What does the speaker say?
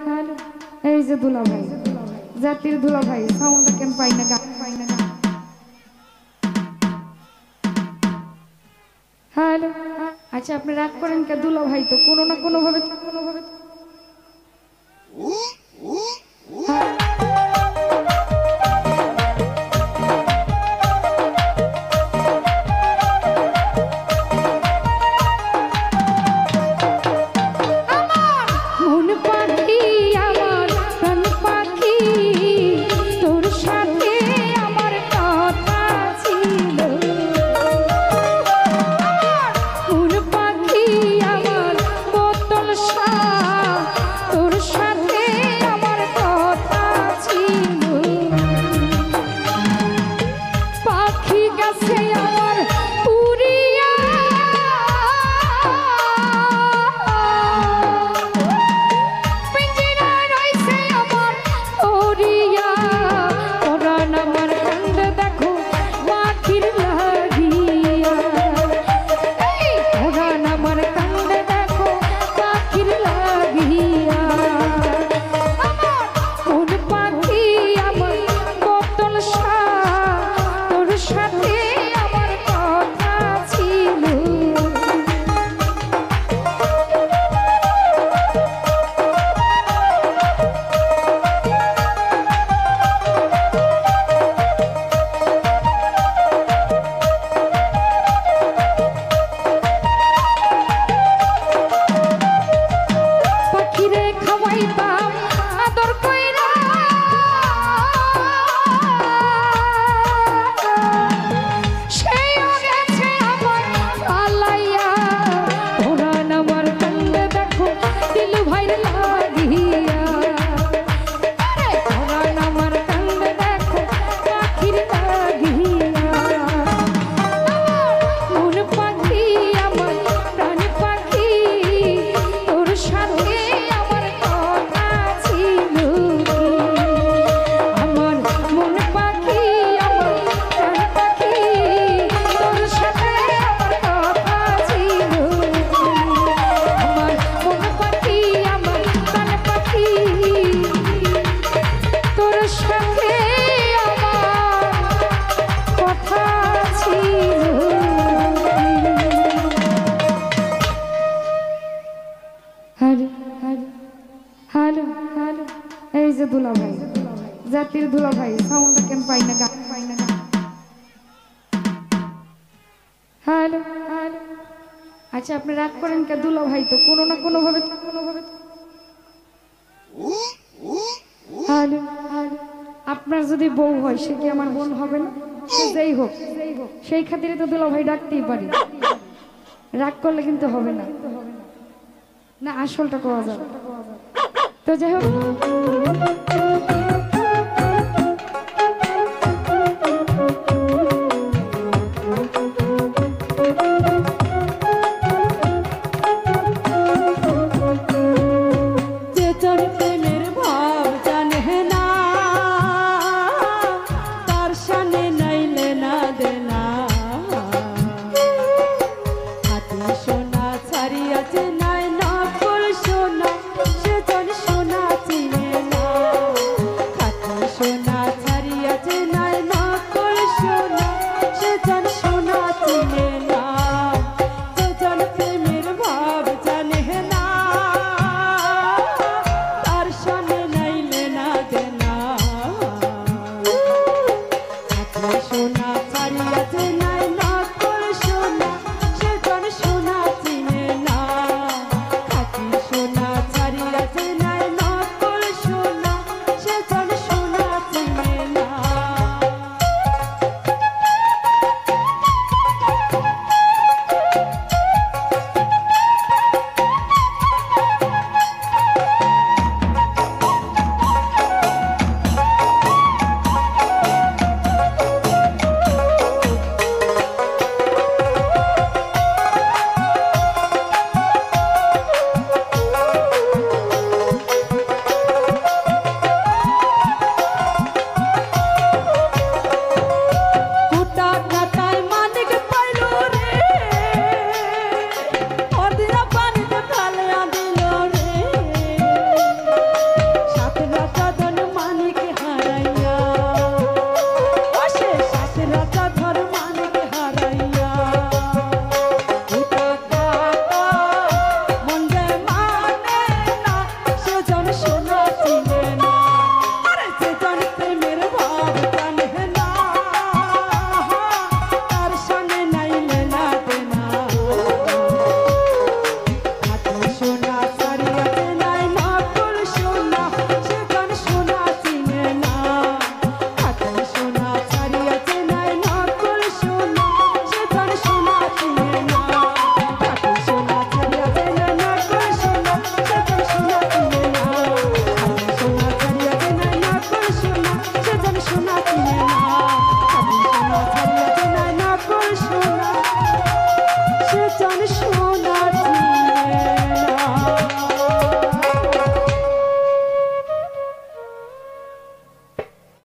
hello এই যে দুলা ভাই জাতির দুলা ভাই সাউন্ডটা কেন পাই না গান পাই না হ্যালো আচ্ছা আপনি রাগ করেন কে দুলা ভাই তো কোনো না কোনো ভাবে এই যে দুলা ভাই জাতির দুলা ভাই সাউন্ডটা কেন পাই না গান পাই না হ্যালো আচ্ছা আপনি রাগ করেন কে দুলা ভাই তো কোনো না কোনো ভাবে হ্যালো আপনার যদি বউ হয় সে কি আমার বোন হবে না যেই হোক সেই খাতিরে তো দুলা ভাই ডাকতেই পারি রাগ করলে কিন্তু হবে না না আসলটা করা যাবে তো যাই হোক